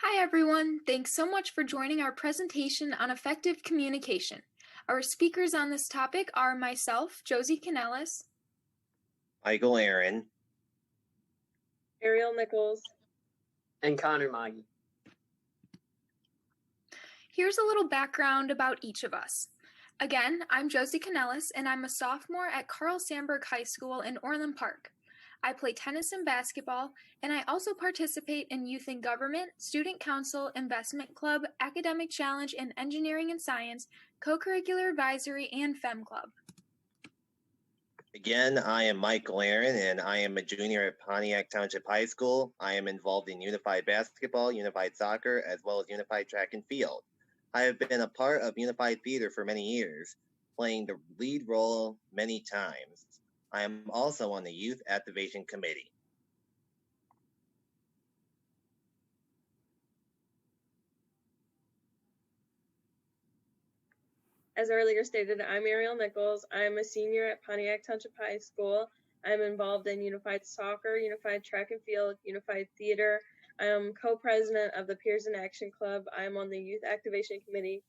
Hi everyone, thanks so much for joining our presentation on effective communication. Our speakers on this topic are myself, Josie Canellis, Michael Aaron, Ariel Nichols, and Connor Maggie. Here's a little background about each of us. Again, I'm Josie Canellis and I'm a sophomore at Carl Sandburg High School in Orland Park. I play tennis and basketball, and I also participate in Youth in Government, Student Council, Investment Club, Academic Challenge, and Engineering and Science, Co-Curricular Advisory, and FEM Club. Again, I am Michael Aaron, and I am a junior at Pontiac Township High School. I am involved in unified basketball, unified soccer, as well as unified track and field. I have been a part of unified theater for many years, playing the lead role many times. I am also on the Youth Activation Committee. as earlier stated, I'm Ariel Nichols. I'm a senior at Pontiac Township High School. I'm involved in unified soccer, unified track and field, unified theater. I am co-president of the Peers in Action Club. I'm on the Youth Activation Committee.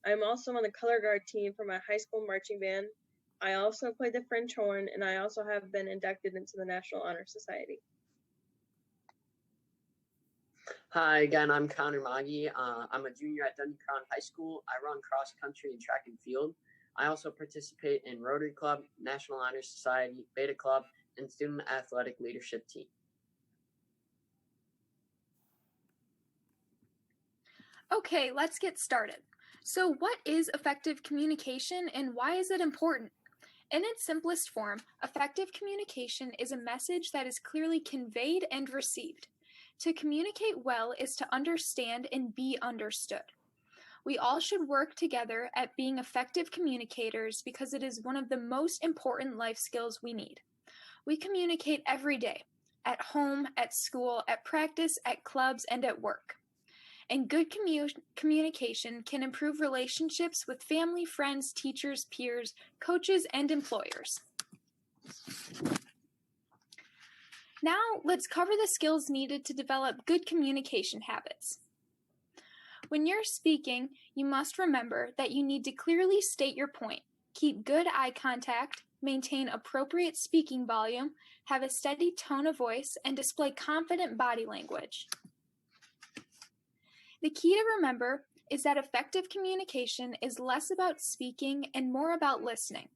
I'm also on the color guard team for my high school marching band. I also play the French horn, and I also have been inducted into the National Honor Society. Hi, again, I'm Connor Maggie. I'm a junior at Dundee Crown High School. I run cross country and track and field. I also participate in Rotary Club, National Honor Society, Beta Club, and Student Athletic Leadership Team. Okay, let's get started. So what is effective communication and why is it important? In its simplest form, effective communication is a message that is clearly conveyed and received. To communicate well is to understand and be understood. We all should work together at being effective communicators because it is one of the most important life skills we need. We communicate every day, at home, at school, at practice, at clubs, and at work. And good communication can improve relationships with family, friends, teachers, peers, coaches, and employers. Now, let's cover the skills needed to develop good communication habits. When you're speaking, you must remember that you need to clearly state your point, keep good eye contact, maintain appropriate speaking volume, have a steady tone of voice, and display confident body language. The key to remember is that effective communication is less about speaking and more about listening.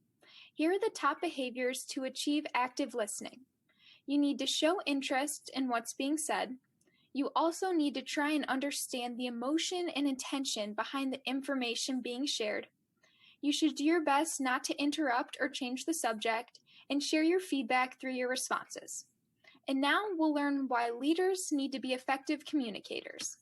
Here are the top behaviors to achieve active listening. You need to show interest in what's being said. You also need to try and understand the emotion and intention behind the information being shared. You should do your best not to interrupt or change the subject, and share your feedback through your responses. And now we'll learn why leaders need to be effective communicators.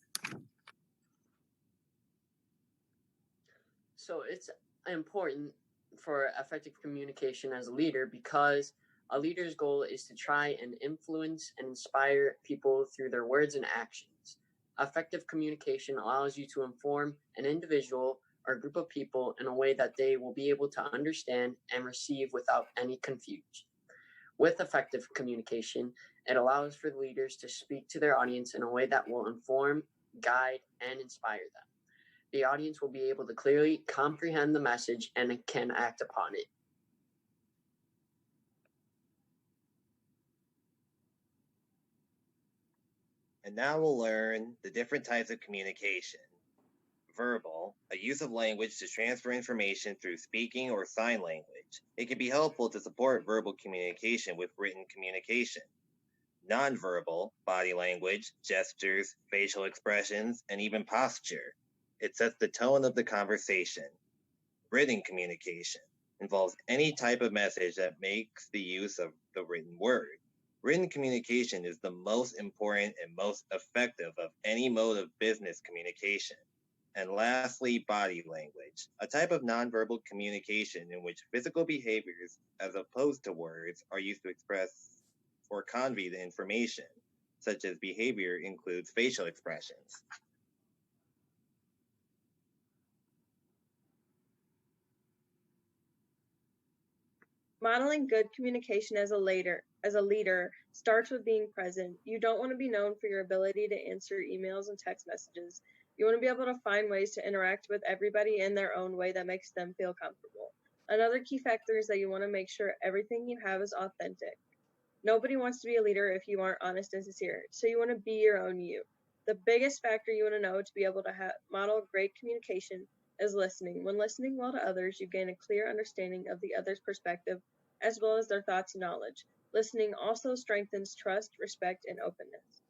So it's important for effective communication as a leader because a leader's goal is to try and influence and inspire people through their words and actions. Effective communication allows you to inform an individual or a group of people in a way that they will be able to understand and receive without any confusion. With effective communication, it allows for the leaders to speak to their audience in a way that will inform, guide, and inspire them. The audience will be able to clearly comprehend the message and can act upon it. And now we'll learn the different types of communication. Verbal, a use of language to transfer information through speaking or sign language. It can be helpful to support verbal communication with written communication. Nonverbal, body language, gestures, facial expressions, and even posture. It sets the tone of the conversation. Written communication involves any type of message that makes the use of the written word. Written communication is the most important and most effective of any mode of business communication. And lastly, body language, a type of nonverbal communication in which physical behaviors, as opposed to words, are used to express or convey the information, such as behavior includes facial expressions. Modeling good communication as a leader starts with being present. You don't want to be known for your ability to answer emails and text messages. You want to be able to find ways to interact with everybody in their own way that makes them feel comfortable. Another key factor is that you want to make sure everything you have is authentic. Nobody wants to be a leader if you aren't honest and sincere, so you want to be your own you. The biggest factor you want to know to be able to model great communication is listening. When listening well to others, you gain a clear understanding of the other's perspective as well as their thoughts and knowledge. Listening also strengthens trust, respect, and openness.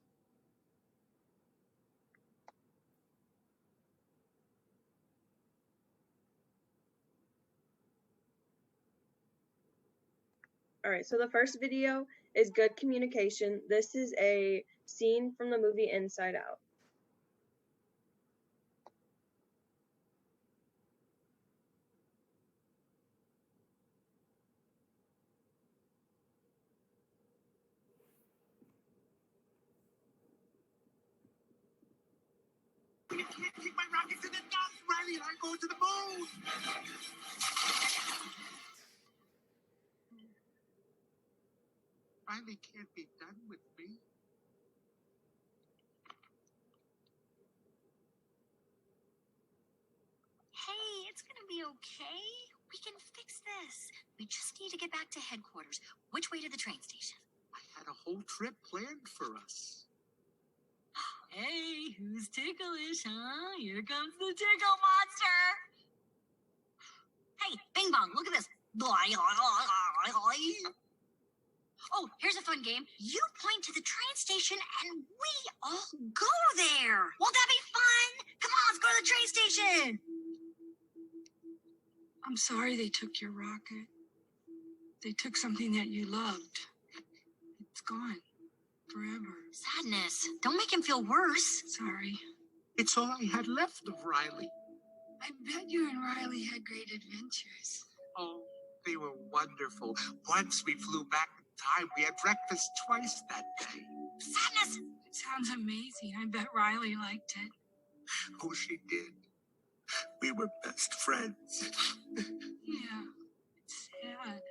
All right, so the first video is good communication. This is a scene from the movie Inside Out. You can't keep my rockets in the dust, Riley, and I go to the moon. Riley can't be done with me. Hey, it's gonna be okay. We can fix this. We just need to get back to headquarters. Which way to the train station? I had a whole trip planned for us. Hey, who's ticklish, huh? Here comes the tickle monster. Hey, Bing Bong, look at this. Oh, here's a fun game. You point to the train station and we all go there. Won't that be fun? Come on, let's go to the train station. I'm sorry they took your rocket. They took something that you loved. It's gone. Forever. Sadness. Don't make him feel worse. Sorry. It's all I had left of Riley. I bet you and Riley had great adventures. Oh, they were wonderful. Once we flew back in time, we had breakfast twice that day. Sadness. It sounds amazing. I bet Riley liked it. Oh, she did. We were best friends. Yeah. It's sad.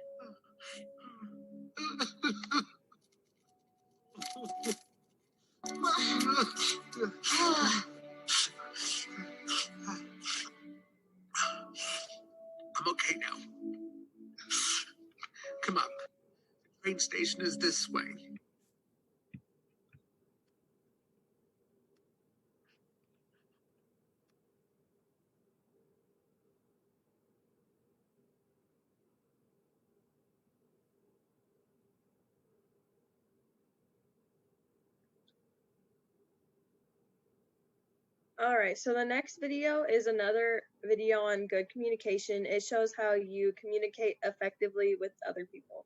I'm okay now. Come up. The train station is this way. All right, so the next video is another video on good communication. It shows how you communicate effectively with other people.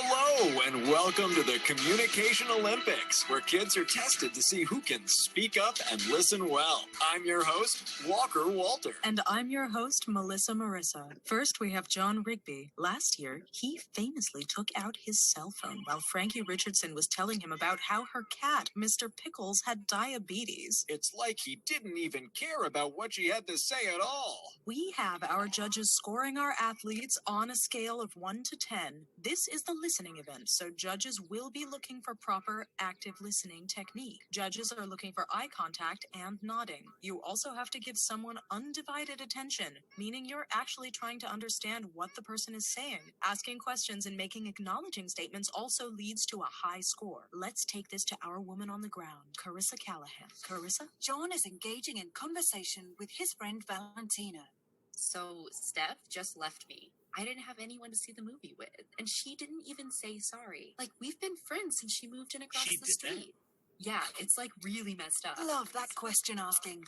Hello, and welcome to the Communication Olympics, where kids are tested to see who can speak up and listen well. I'm your host, Walker Walter. And I'm your host, Melissa Marissa. First, we have John Rigby. Last year, he famously took out his cell phone while Frankie Richardson was telling him about how her cat, Mr. Pickles, had diabetes. It's like he didn't even care about what she had to say at all. We have our judges scoring our athletes on a scale of 1 to 10. This is the listening event, so judges will be looking for proper active listening technique. Judges are looking for eye contact and nodding. You also have to give someone undivided attention, meaning you're actually trying to understand what the person is saying. Asking questions and making acknowledging statements also leads to a high score. Let's take this to our woman on the ground, Carissa Callahan. Carissa? John is engaging in conversation with his friend Valentina. So Steph just left me. I didn't have anyone to see the movie with, and she didn't even say sorry. Like, we've been friends since she moved in across the street. Yeah, it's like really messed up. Love that question asking.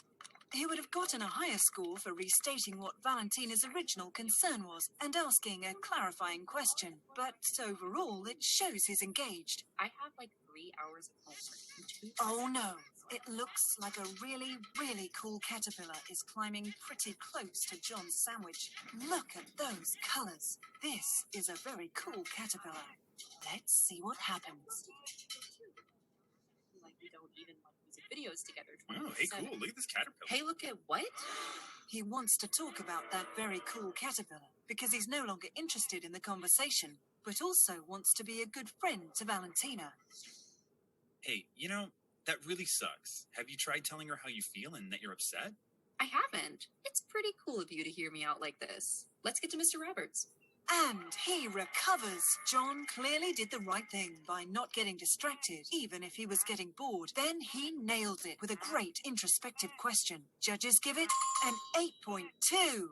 He would have gotten a higher score for restating what Valentina's original concern was and asking a clarifying question. But overall, it shows he's engaged. I have like 3 hours of homework and 2 Oh no. It looks like a really, really cool caterpillar is climbing pretty close to John's sandwich. Look at those colors. This is a very cool caterpillar. Let's see what happens. Like, we don't even like music videos together. Oh, hey, cool. Look at this caterpillar. Hey, look at what? He wants to talk about that very cool caterpillar because he's no longer interested in the conversation, but also wants to be a good friend to Valentina. Hey, that really sucks. Have you tried telling her how you feel and that you're upset? I haven't. It's pretty cool of you to hear me out like this. Let's get to Mr. Roberts. And he recovers. John clearly did the right thing by not getting distracted, even if he was getting bored. Then he nailed it with a great introspective question. Judges give it an 8.2.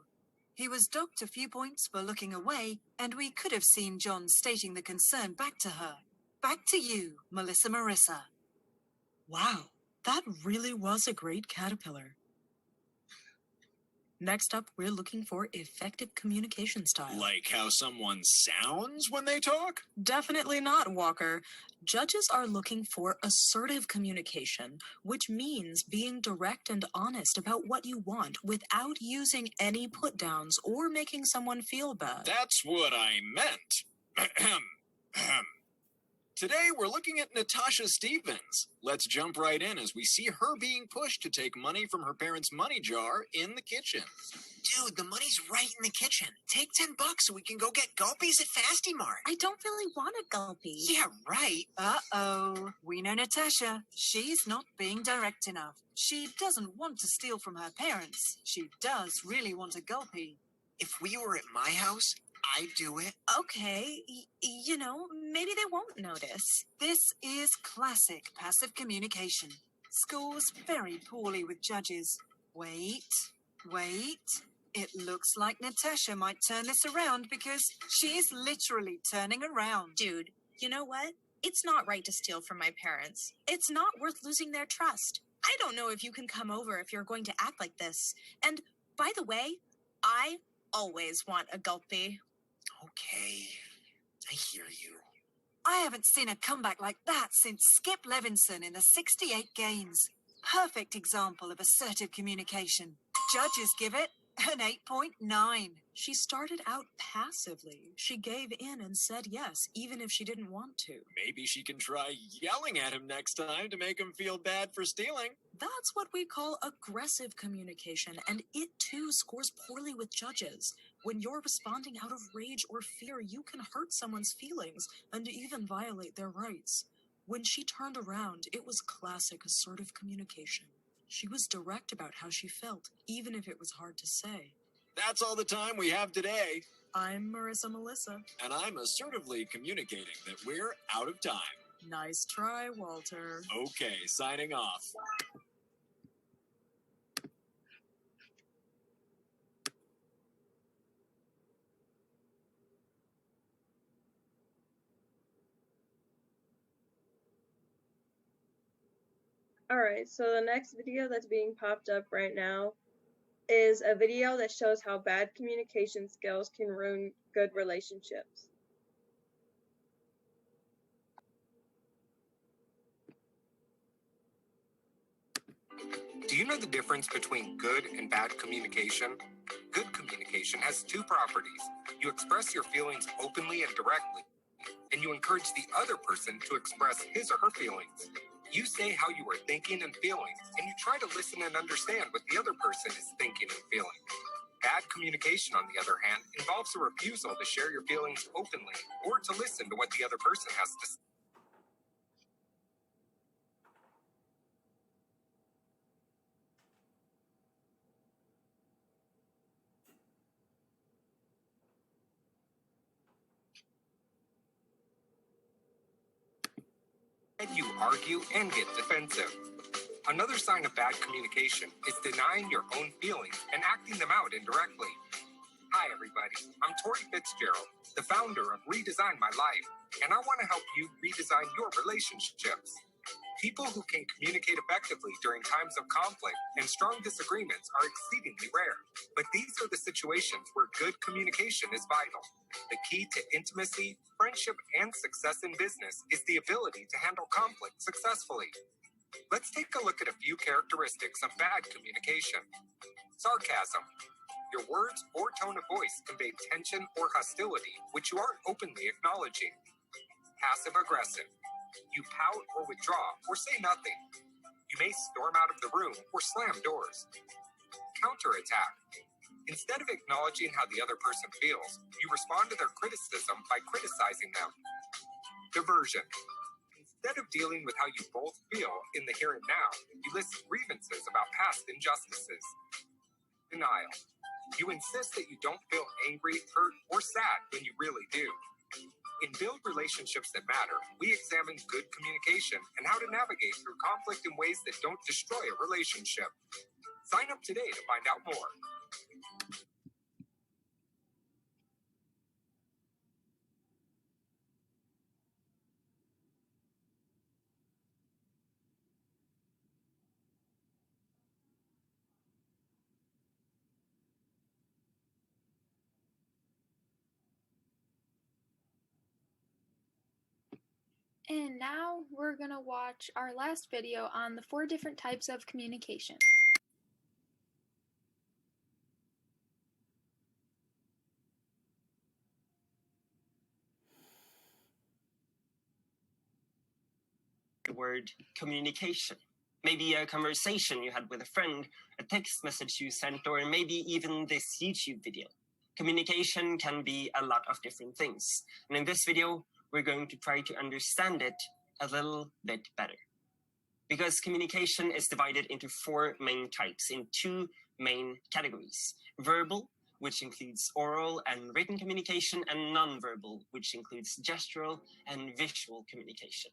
He was docked a few points for looking away, and we could have seen John stating the concern back to her. Back to you, Melissa Marissa. Wow, that really was a great caterpillar. Next up, we're looking for effective communication style. Like how someone sounds when they talk? Definitely not, Walker. Judges are looking for assertive communication, which means being direct and honest about what you want without using any put-downs or making someone feel bad. That's what I meant. Today, we're looking at Natasha Stevens. Let's jump right in as we see her being pushed to take money from her parents' money jar in the kitchen. Dude, the money's right in the kitchen. Take $10 so we can go get gulpies at Fasty Mart. I don't really want a gulpy. Yeah, right. Uh-oh. We know Natasha. She's not being direct enough. She doesn't want to steal from her parents. She does really want a gulpy. If we were at my house, I'd do it. Okay, maybe they won't notice. This is classic passive communication. Scores very poorly with judges. Wait. It looks like Natasha might turn this around because she's literally turning around. Dude, you know what? It's not right to steal from my parents. It's not worth losing their trust. I don't know if you can come over if you're going to act like this. And by the way, I always want a gulpy. Okay, I hear you. I haven't seen a comeback like that since Skip Levinson in the 68 games. Perfect example of assertive communication. Judges give it an 8.9. She started out passively. She gave in and said yes, even if she didn't want to. Maybe she can try yelling at him next time to make him feel bad for stealing. That's what we call aggressive communication, and it too scores poorly with judges. When you're responding out of rage or fear, you can hurt someone's feelings and even violate their rights. When she turned around, it was classic assertive communication. She was direct about how she felt, even if it was hard to say. That's all the time we have today. I'm Marissa Melissa. And I'm assertively communicating that we're out of time. Nice try, Walter. Okay, signing off. Alright, so the next video that's being popped up right now is a video that shows how bad communication skills can ruin good relationships. Do you know the difference between good and bad communication? Good communication has two properties. You express your feelings openly and directly, and you encourage the other person to express his or her feelings. You say how you are thinking and feeling, and you try to listen and understand what the other person is thinking and feeling. Bad communication, on the other hand, involves a refusal to share your feelings openly or to listen to what the other person has to say. You argue and get defensive. Another sign of bad communication is denying your own feelings and acting them out indirectly. Hi everybody, I'm Tori Fitzgerald, the founder of Redesign My Life, and I want to help you redesign your relationships. People who can communicate effectively during times of conflict and strong disagreements are exceedingly rare, but these are the situations where good communication is vital. The key to intimacy, friendship, and success in business is the ability to handle conflict successfully. Let's take a look at a few characteristics of bad communication. Sarcasm. Your words or tone of voice convey tension or hostility, which you aren't openly acknowledging. Passive-aggressive. You pout or withdraw or say nothing. You may storm out of the room or slam doors. Counterattack. Instead of acknowledging how the other person feels, you respond to their criticism by criticizing them. Diversion. Instead of dealing with how you both feel in the here and now, you list grievances about past injustices. Denial. You insist that you don't feel angry, hurt, or sad when you really do. In Build Relationships That Matter, we examine good communication and how to navigate through conflict in ways that don't destroy a relationship. Sign up today to find out more. And now we're going to watch our last video on the 4 different types of communication. The word communication. Maybe a conversation you had with a friend, a text message you sent, or maybe even this YouTube video. Communication can be a lot of different things. And in this video, we're going to try to understand it a little bit better. Because communication is divided into 4 main types in 2 main categories. Verbal, which includes oral and written communication, and non-verbal, which includes gestural and visual communication.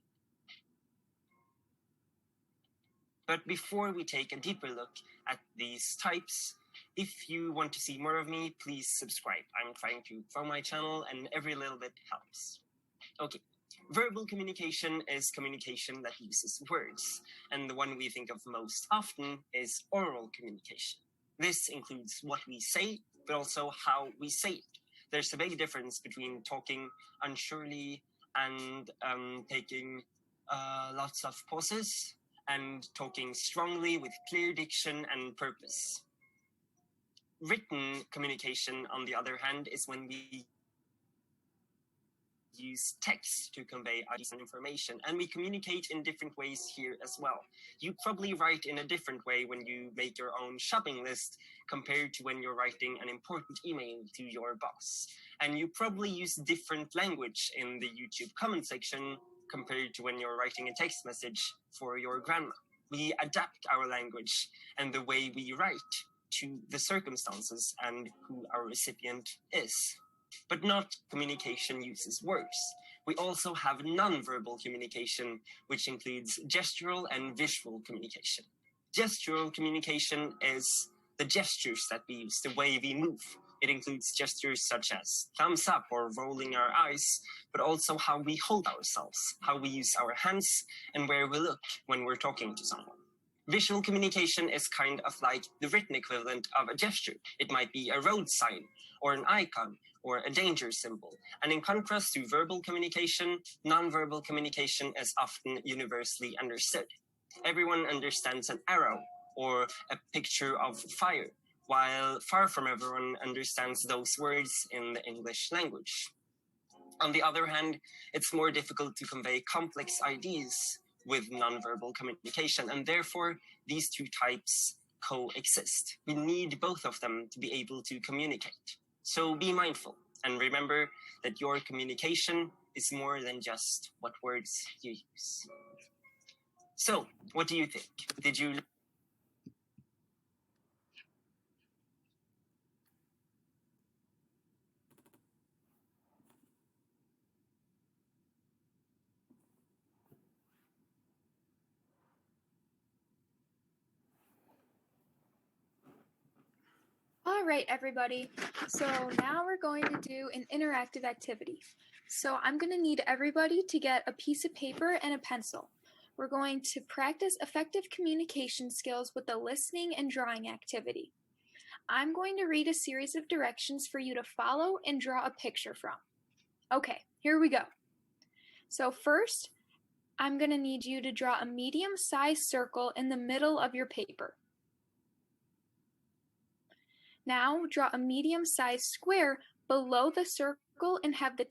But before we take a deeper look at these types, if you want to see more of me, please subscribe. I'm trying to grow my channel and every little bit helps. Okay, verbal communication is communication that uses words, and the one we think of most often is oral communication. This includes what we say, but also how we say it. There's a big difference between talking unsurely and taking lots of pauses, and talking strongly with clear diction and purpose. Written communication, on the other hand, is when we use text to convey ideas and information, and we communicate in different ways here as well. You probably write in a different way when you make your own shopping list compared to when you're writing an important email to your boss. And you probably use different language in the YouTube comment section compared to when you're writing a text message for your grandma. We adapt our language and the way we write to the circumstances and who our recipient is. But not communication uses words. We also have non-verbal communication, which includes gestural and visual communication. Gestural communication is the gestures that we use, the way we move. It includes gestures such as thumbs up or rolling our eyes, but also how we hold ourselves, how we use our hands, and where we look when we're talking to someone. Visual communication is kind of like the written equivalent of a gesture. It might be a road sign, or an icon, or a danger symbol. And in contrast to verbal communication, non-verbal communication is often universally understood. Everyone understands an arrow or a picture of fire, while far from everyone understands those words in the English language. On the other hand, it's more difficult to convey complex ideas with nonverbal communication, and therefore these 2 types coexist. We need both of them to be able to communicate. So be mindful and remember that your communication is more than just what words you use. So, what do you think? Did you All right, everybody. So now we're going to do an interactive activity. So I'm going to need everybody to get a piece of paper and a pencil. We're going to practice effective communication skills with the listening and drawing activity. I'm going to read a series of directions for you to follow and draw a picture from. Okay, here we go. So first, I'm going to need you to draw a medium-sized circle in the middle of your paper. Now draw a medium-sized square below the circle and have the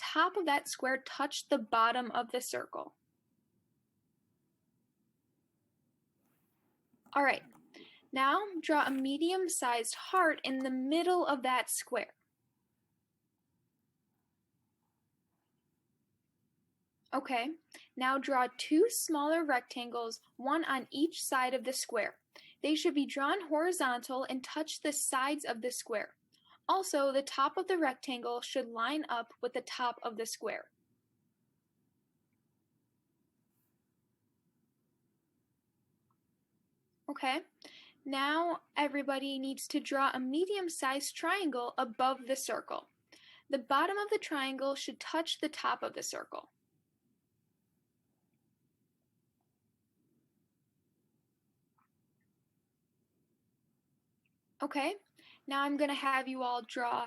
top of that square touch the bottom of the circle. All right, now draw a medium-sized heart in the middle of that square. Okay, now draw two smaller rectangles, one on each side of the square. They should be drawn horizontal and touch the sides of the square. Also, the top of the rectangle should line up with the top of the square. Okay, now everybody needs to draw a medium-sized triangle above the circle. The bottom of the triangle should touch the top of the circle. Okay, now I'm going to have you all draw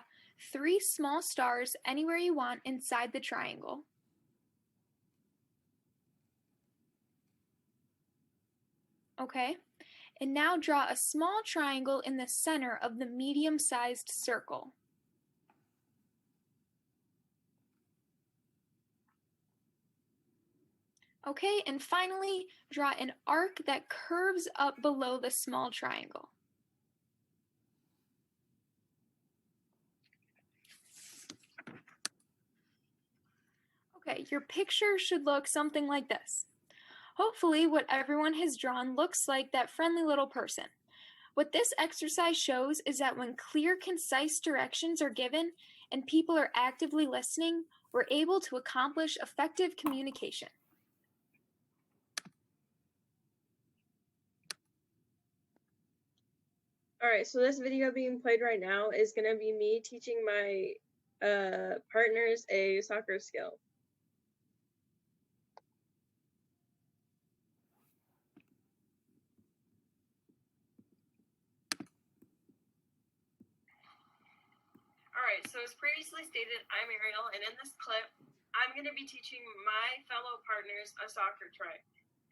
3 small stars anywhere you want inside the triangle. Okay, and now draw a small triangle in the center of the medium-sized circle. Okay, and finally, draw an arc that curves up below the small triangle. Okay, your picture should look something like this. Hopefully, what everyone has drawn looks like that friendly little person. What this exercise shows is that when clear, concise directions are given and people are actively listening, we're able to accomplish effective communication. All right, so this video being played right now is going to be me teaching my partners a soccer skill. All right, so as previously stated, I'm Ariel, and in this clip, I'm going to be teaching my fellow partners a soccer trick.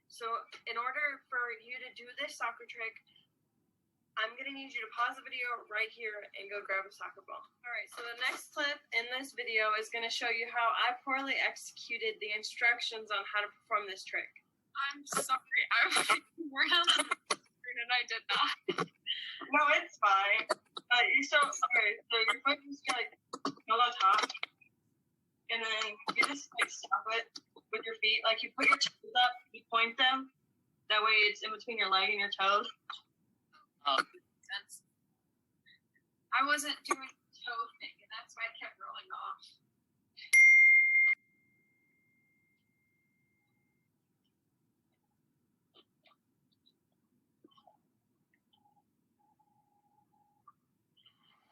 So in order for you to do this soccer trick, I'm going to need you to pause the video right here and go grab a soccer ball. All right, so the next clip in this video is going to show you how I poorly executed the instructions on how to perform this trick. I'm sorry. I was around and I did not. No, it's fine. So your foot is like go on top, and then you just like stop it with your feet. Like you put your toes up, you point them. That way, it's in between your leg and your toes. Sense. I wasn't doing the toe thing, and that's why I kept rolling off.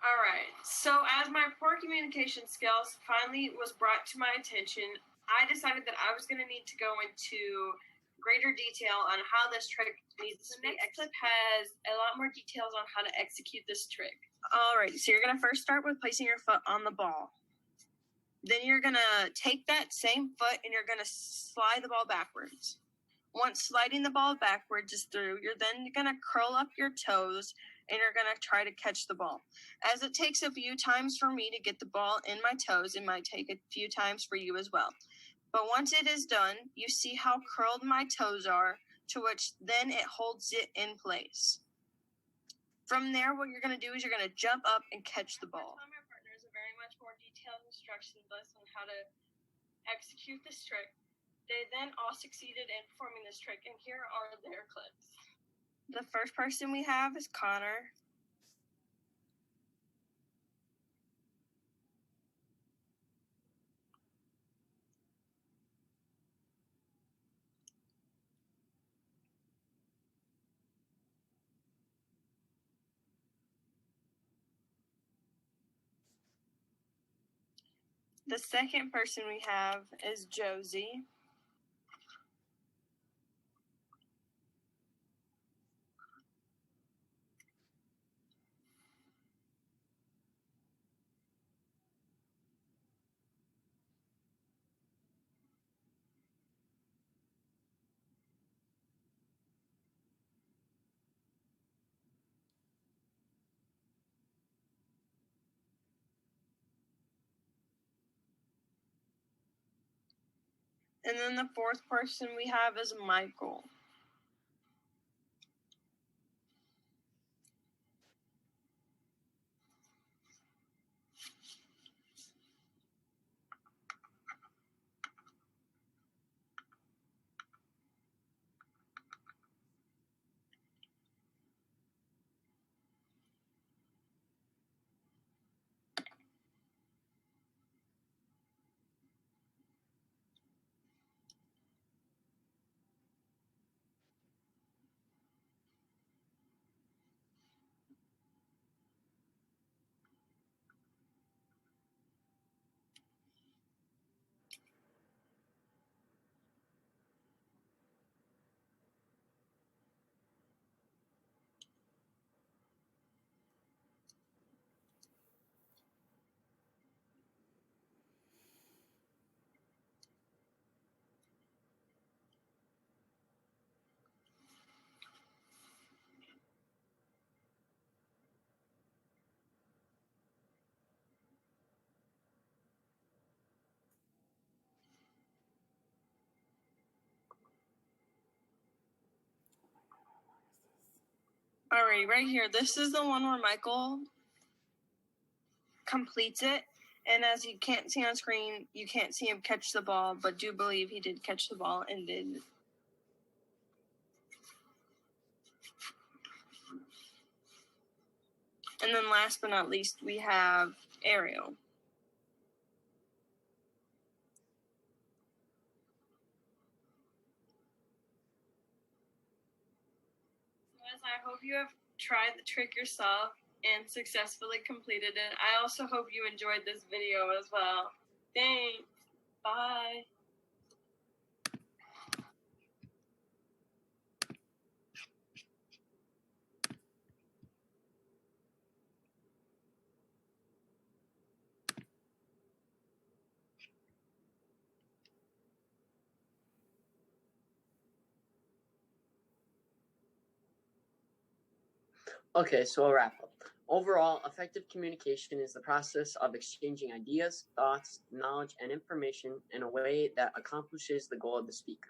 All right. So as my poor communication skills finally was brought to my attention, I decided that I was going to need to go into greater detail on how this trick needs to be. The next clip has a lot more details on how to execute this trick. All right. So you're going to first start with placing your foot on the ball. Then you're going to take that same foot and you're going to slide the ball backwards. Once sliding the ball backwards is through, you're then going to curl up your toes and you're going to try to catch the ball. As it takes a few times for me to get the ball in my toes, it might take a few times for you as well. But once it is done, you see how curled my toes are, to which then it holds it in place. From there, what you're going to do is you're going to jump up and catch the ball. My partners are very much more detailed instructions list on how to execute this trick. They then all succeeded in performing this trick, and here are their clips. The first person we have is Connor. The second person we have is Josie. And then the fourth person we have is Michael. Alright, right here. This is the one where Michael completes it. And as you can't see on screen, you can't see him catch the ball, but do believe he did catch the ball and did. And then last but not least, we have Ariel. Guys, I hope you have tried the trick yourself and successfully completed it. I also hope you enjoyed this video as well. Thanks. Bye. Okay, so I'll wrap up. Overall, effective communication is the process of exchanging ideas, thoughts, knowledge, and information in a way that accomplishes the goal of the speaker.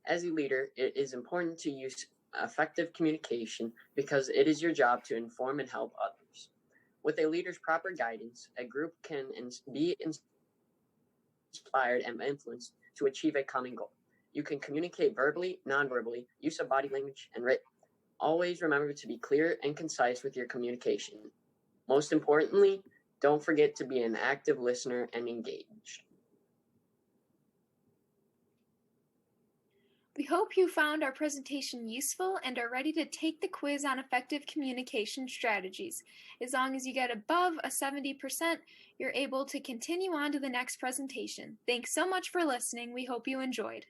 As a leader, it is important to use effective communication because it is your job to inform and help others. With a leader's proper guidance, a group can be inspired and influenced to achieve a common goal. You can communicate verbally, non-verbally, use of body language, and written. Always remember to be clear and concise with your communication. Most importantly, don't forget to be an active listener and engaged. We hope you found our presentation useful and are ready to take the quiz on effective communication strategies. As long as you get above a 70%, you're able to continue on to the next presentation. Thanks so much for listening. We hope you enjoyed.